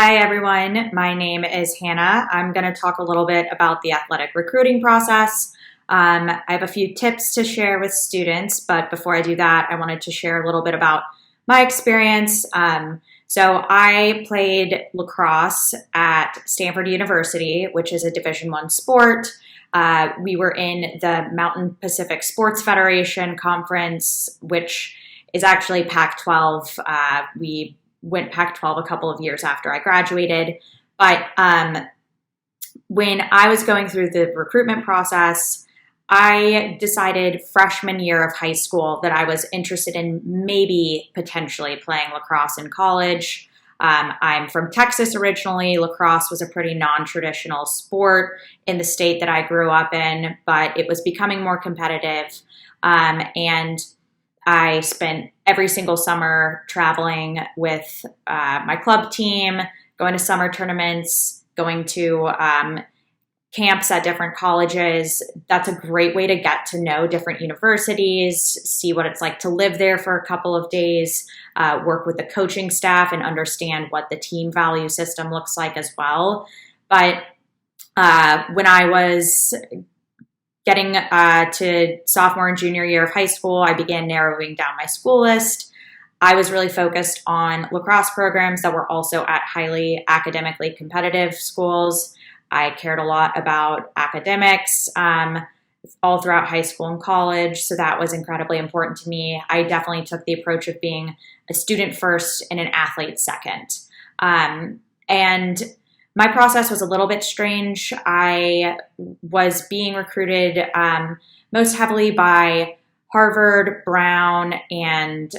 Hi, everyone. My name is Hannah. I'm going to talk a little bit about the athletic recruiting process. I have a few tips to share with students, but before I do that, I wanted to share a little bit about my experience. So I played lacrosse at Stanford University, which is a Division I sport. We were in the Mountain Pacific Sports Federation Conference, which is actually Pac-12. We went Pac-12 a couple of years after I graduated. But when I was going through the recruitment process, I decided freshman year of high school that I was interested in maybe potentially playing lacrosse in college. I'm from Texas originally. Lacrosse was a pretty non-traditional sport in the state that I grew up in, but it was becoming more competitive. And I spent every single summer traveling with my club team, going to summer tournaments, going to camps at different colleges. That's a great way to get to know different universities, see what it's like to live there for a couple of days, work with the coaching staff and understand what the team value system looks like as well. But when I was getting to sophomore and junior year of high school, I began narrowing down my school list. I was really focused on lacrosse programs that were also at highly academically competitive schools. I cared a lot about academics all throughout high school and college, so that was incredibly important to me. I definitely took the approach of being a student first and an athlete second. And my process was a little bit strange. I was being recruited most heavily by Harvard, Brown, and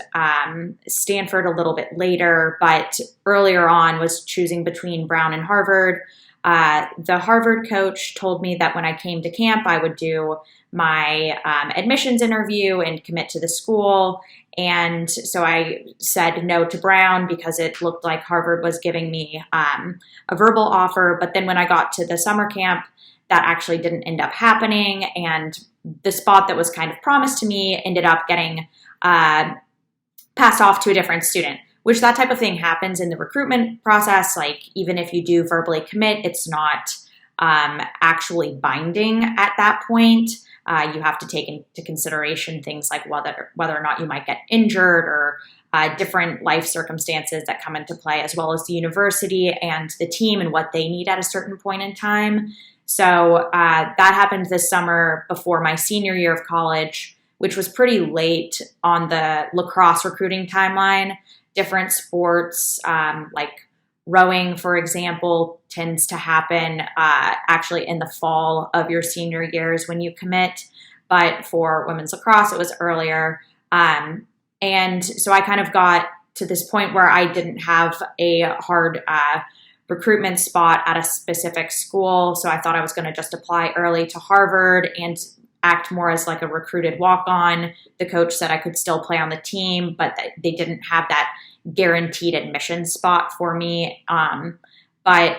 Stanford a little bit later, but earlier on was choosing between Brown and Harvard. The Harvard coach told me that when I came to camp, I would do my admissions interview and commit to the school. And so I said no to Brown because it looked like Harvard was giving me a verbal offer. But then when I got to the summer camp, that actually didn't end up happening. And the spot that was kind of promised to me ended up getting passed off to a different student, which that type of thing happens in the recruitment process. Like, even if you do verbally commit, it's not actually binding at that point. You have to take into consideration things like whether or not you might get injured or different life circumstances that come into play, as well as the university and the team and what they need at a certain point in time. So that happened this summer before my senior year of college, which was pretty late on the lacrosse recruiting timeline. Different sports like rowing, for example, tends to happen actually in the fall of your senior years when you commit. But for women's lacrosse, it was earlier. And so I kind of got to this point where I didn't have a hard recruitment spot at a specific school. So I thought I was going to just apply early to Harvard and act more as like a recruited walk-on. The coach said I could still play on the team, but they didn't have that guaranteed admission spot for me. But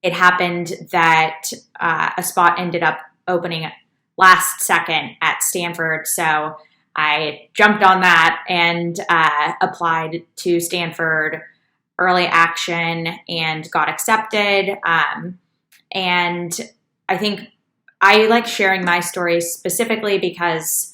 it happened that a spot ended up opening last second at Stanford. So I jumped on that and applied to Stanford early action and got accepted. And I think I like sharing my story specifically because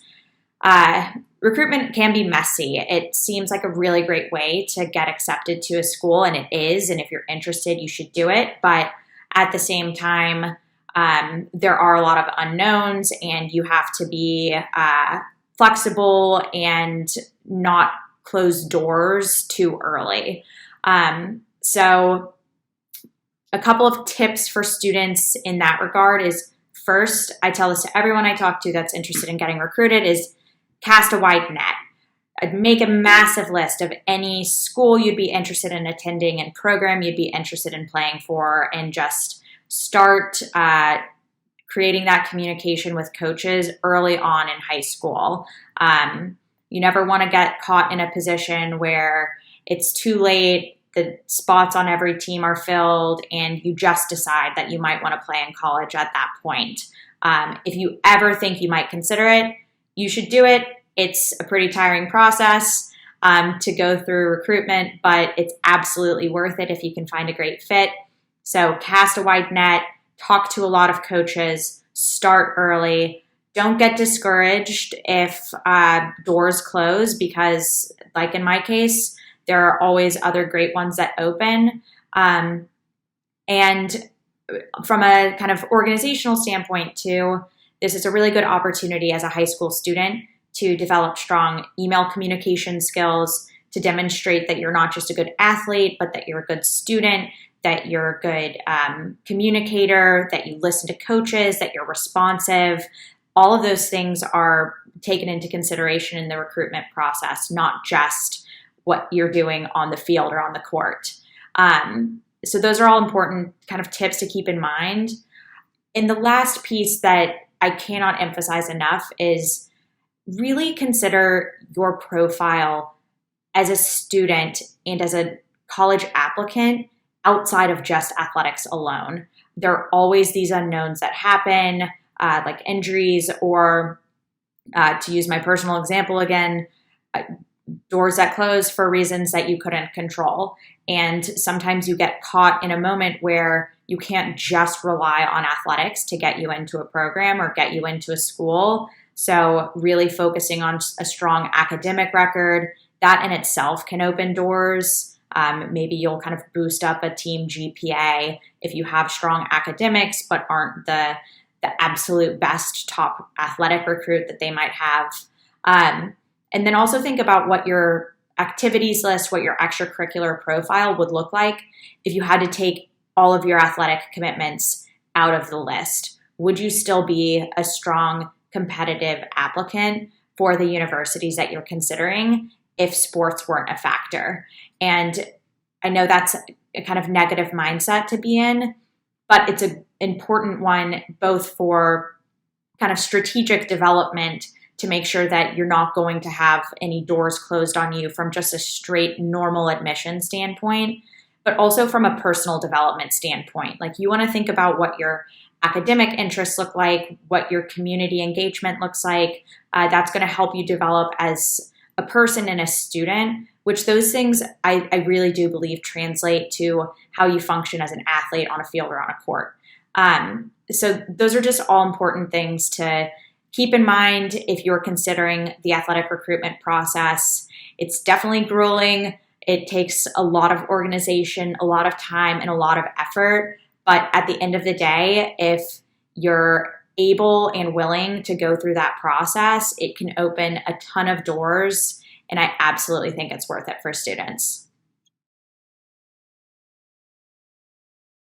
recruitment can be messy. It seems like a really great way to get accepted to a school, and it is. And if you're interested, you should do it. But at the same time, there are a lot of unknowns, and you have to be flexible and not close doors too early. So a couple of tips for students in that regard is, first, I tell this to everyone I talk to that's interested in getting recruited, is cast a wide net. I'd make a massive list of any school you'd be interested in attending and program you'd be interested in playing for, and just start creating that communication with coaches early on in high school. You never want to get caught in a position where it's too late, the spots on every team are filled, and you just decide that you might want to play in college at that point. If you ever think you might consider it, you should do it. It's a pretty tiring process. to go through recruitment, but it's absolutely worth it if you can find a great fit. So cast a wide net, talk to a lot of coaches, start early. Don't get discouraged if doors close because, like in my case, there are always other great ones that open. And from a kind of organizational standpoint too, this is a really good opportunity as a high school student to develop strong email communication skills, to demonstrate that you're not just a good athlete, but that you're a good student, that you're a good communicator, that you listen to coaches, that you're responsive. All of those things are taken into consideration in the recruitment process, not just what you're doing on the field or on the court. So those are all important kind of tips to keep in mind. And the last piece that I cannot emphasize enough is really consider your profile as a student and as a college applicant outside of just athletics alone. There are always these unknowns that happen, like injuries or, to use my personal example again, doors that close for reasons that you couldn't control. And sometimes you get caught in a moment where you can't just rely on athletics to get you into a program or get you into a school. So really focusing on a strong academic record, that in itself can open doors. Maybe you'll kind of boost up a team GPA if you have strong academics, but aren't the absolute best top athletic recruit that they might have. And then also think about what your activities list, what your extracurricular profile would look like if you had to take all of your athletic commitments out of the list. Would you still be a strong competitive applicant for the universities that you're considering if sports weren't a factor? And I know that's a kind of negative mindset to be in, but it's an important one both for kind of strategic development to make sure that you're not going to have any doors closed on you from just a straight normal admission standpoint, but also from a personal development standpoint. Like you want to think about what your academic interests look like, what your community engagement looks like. That's going to help you develop as a person and a student, which those things I really do believe translate to how you function as an athlete on a field or on a court. So those are just all important things to keep in mind if you're considering the athletic recruitment process. It's definitely grueling. It takes a lot of organization, a lot of time, and a lot of effort. But at the end of the day, if you're able and willing to go through that process, it can open a ton of doors. And I absolutely think it's worth it for students.